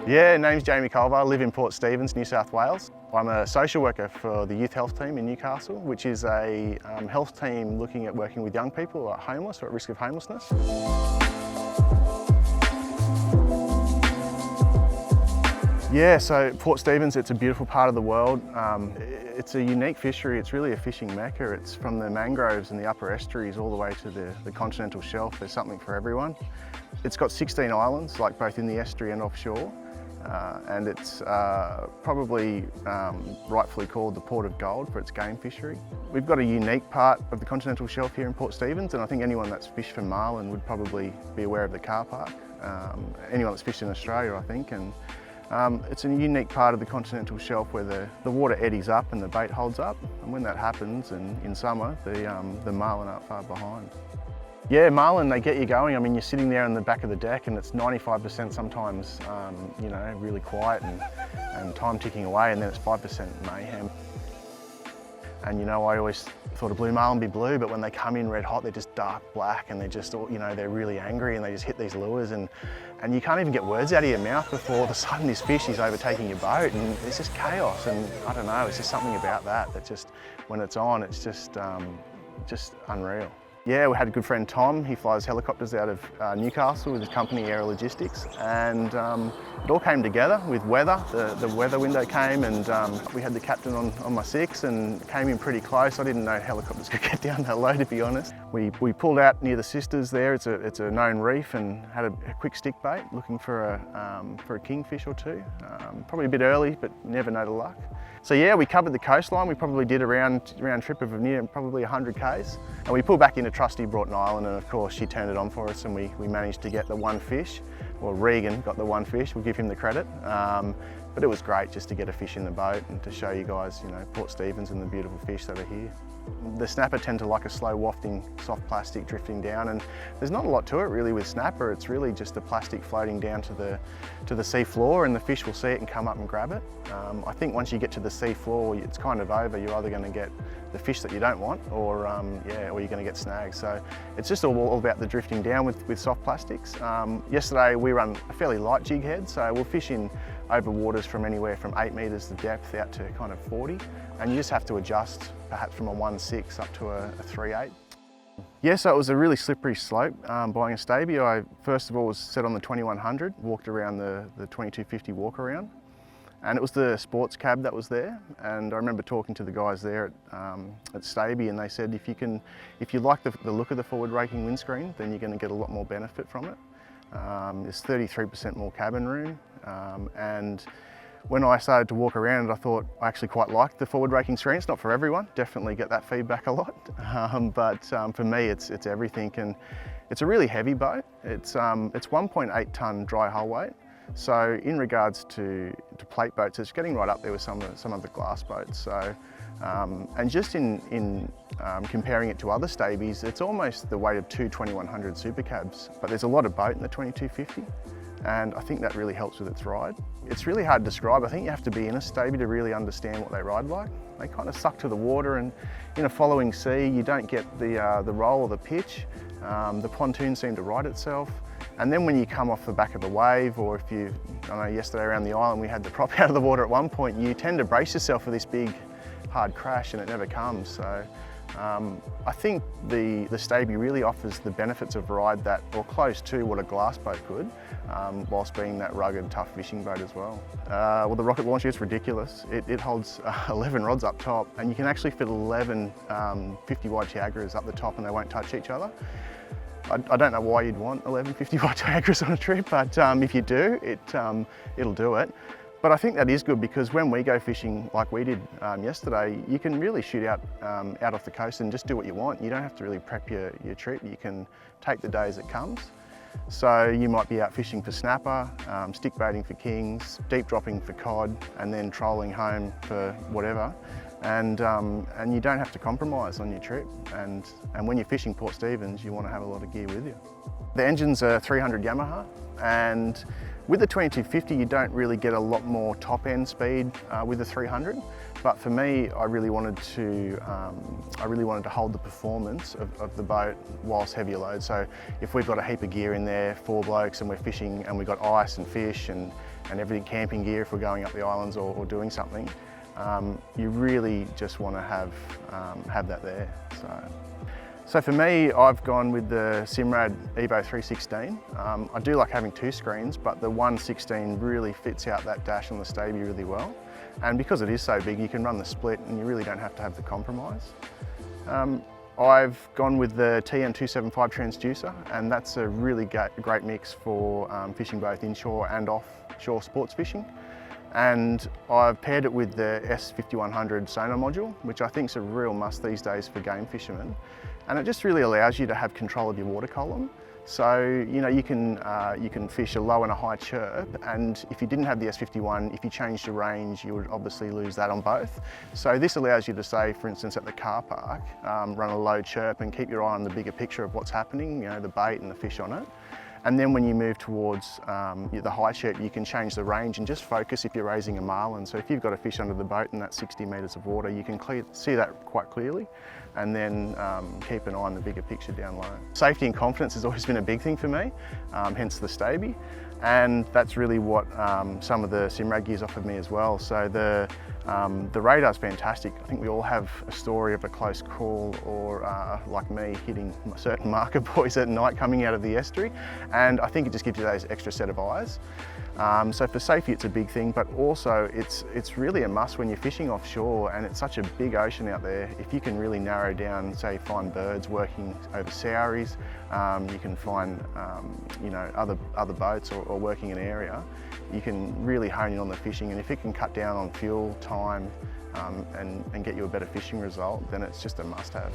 Yeah, name's Jamie Culver. I live in Port Stephens, New South Wales. I'm a social worker for the youth health team in Newcastle, which is a health team looking at working with young people who are homeless or at risk of homelessness. Yeah, so Port Stephens, it's a beautiful part of the world. It's a unique fishery. It's really a fishing mecca. It's from the mangroves and the upper estuaries all the way to the continental shelf. There's something for everyone. It's got 16 islands, like both in the estuary and offshore. And it's probably rightfully called the Port of Gold for its game fishery. We've got a unique part of the continental shelf here in Port Stephens, and I think anyone that's fished for marlin would probably be aware of the car park. Anyone that's fished in Australia, I think. And it's a unique part of the continental shelf where the water eddies up and the bait holds up. And when that happens, and in summer, the marlin aren't far behind. Yeah, marlin, they get you going. I mean, you're sitting there on the back of the deck and it's 95% sometimes, you know, really quiet and time ticking away, and then it's 5% mayhem. And you know, I always thought a blue marlin would be blue, but when they come in red hot, they're just dark black and they're just, you know, they're really angry and they just hit these lures and you can't even get words out of your mouth before all of a sudden this fish is overtaking your boat, and it's just chaos. And I don't know, it's just something about that just, when it's on, it's just unreal. Yeah, we had a good friend Tom. He flies helicopters out of Newcastle with his company Aero Logistics, and it all came together with weather. The weather window came, and we had the captain on my six and came in pretty close. I didn't know helicopters could get down that low, to be honest. We pulled out near the Sisters there. It's a known reef, and had a quick stick bait looking for a kingfish or two. Probably a bit early, but never know the luck. So yeah, we covered the coastline. We probably did a round trip of near probably 100 k's, and we pulled back into Trusty Broughton Island, and of course she turned it on for us, and we managed to get the one fish. Well, Regan got the one fish. We'll give him the credit. But it was great just to get a fish in the boat and to show you guys, you know, Port Stephens and the beautiful fish that are here. The snapper tend to like a slow wafting soft plastic drifting down, and there's not a lot to it really with snapper. It's really just the plastic floating down to the sea floor, and the fish will see it and come up and grab it. I think once you get to the sea floor, it's kind of over. You're either going to get the fish that you don't want, or you're going to get snagged. So it's just all about the drifting down with soft plastics. Yesterday we run a fairly light jig head, so we'll fish in over waters from anywhere from 8 metres of depth out to kind of 40, and you just have to adjust perhaps from a 1.6 up to a 3.8. Yeah, so it was a really slippery slope buying a Stabie. I first of all was set on the 2100, walked around the 2250 walk around, and it was the sports cab that was there. And I remember talking to the guys there at Stabie, and they said if you like the look of the forward raking windscreen, then you're going to get a lot more benefit from it. There's 33% more cabin room, and when I started to walk around it, I thought I actually quite liked the forward raking screen. It's not for everyone, definitely get that feedback a lot, but for me it's everything, and it's a really heavy boat. It's 1.8 tonne dry hull weight, so in regards to plate boats, it's getting right up there with some of the glass boats. So, and just in comparing it to other Stabies, it's almost the weight of two 2100 Supercabs, but there's a lot of boat in the 2250. And I think that really helps with its ride. It's really hard to describe. I think you have to be in a Stabie to really understand what they ride like. They kind of suck to the water, and in a following sea, you don't get the roll or the pitch. The pontoons seem to ride itself. And then when you come off the back of a wave, or I know yesterday around the island we had the prop out of the water at one point, you tend to brace yourself for this big, hard crash, and it never comes. So I think the Stabie really offers the benefits of ride that, or close to what a glass boat could, whilst being that rugged, tough fishing boat as well. Well, the rocket launcher is ridiculous. It holds 11 rods up top, and you can actually fit 11 50 wide Tiagras up the top, and they won't touch each other. I don't know why you'd want 11 50 wide Tiagras on a trip, but if you do, it'll do it. But I think that is good, because when we go fishing like we did yesterday, you can really shoot out off the coast and just do what you want. You don't have to really prep your trip. You can take the day as it comes. So you might be out fishing for snapper, stick baiting for kings, deep dropping for cod, and then trolling home for whatever. And you don't have to compromise on your trip. And when you're fishing Port Stephens, you want to have a lot of gear with you. The engine's a 300 Yamaha, and with the 2250 you don't really get a lot more top end speed with the 300, But for me, I really wanted to hold the performance of the boat whilst heavier load. So if we've got a heap of gear in there, 4 blokes, and we're fishing and we've got ice and fish and everything, camping gear if we're going up the islands or doing something, you really just want to have that there. So for me, I've gone with the Simrad Evo 316. I do like having 2 screens, but the 116 really fits out that dash on the Staby really well. And because it is so big, you can run the split and you really don't have to have the compromise. I've gone with the TN275 transducer, and that's a really great mix for fishing both inshore and offshore sports fishing. And I've paired it with the S5100 sonar module, which I think is a real must these days for game fishermen. And it just really allows you to have control of your water column. So, you know, you can fish a low and a high chirp, and if you didn't have the S51, if you changed your range, you would obviously lose that on both. So this allows you to, say, for instance, at the car park, run a low chirp and keep your eye on the bigger picture of what's happening, you know, the bait and the fish on it. And then when you move towards the high chirp, you can change the range and just focus if you're raising a marlin. So if you've got a fish under the boat in that 60 metres of water, you can see that quite clearly, and then keep an eye on the bigger picture down low. Safety and confidence has always been a big thing for me, hence the Staby. And that's really what some of the Simrad gear's offered me as well. So the radar's fantastic. I think we all have a story of a close call, or like me, hitting certain marker buoys at night coming out of the estuary. And I think it just gives you those extra set of eyes. So for safety, it's a big thing, but also it's really a must when you're fishing offshore, and it's such a big ocean out there. If you can really narrow down, say, find birds working over souries, you can find you know, other boats or working an area, you can really hone in on the fishing. And if it can cut down on fuel, time, and get you a better fishing result, then it's just a must-have.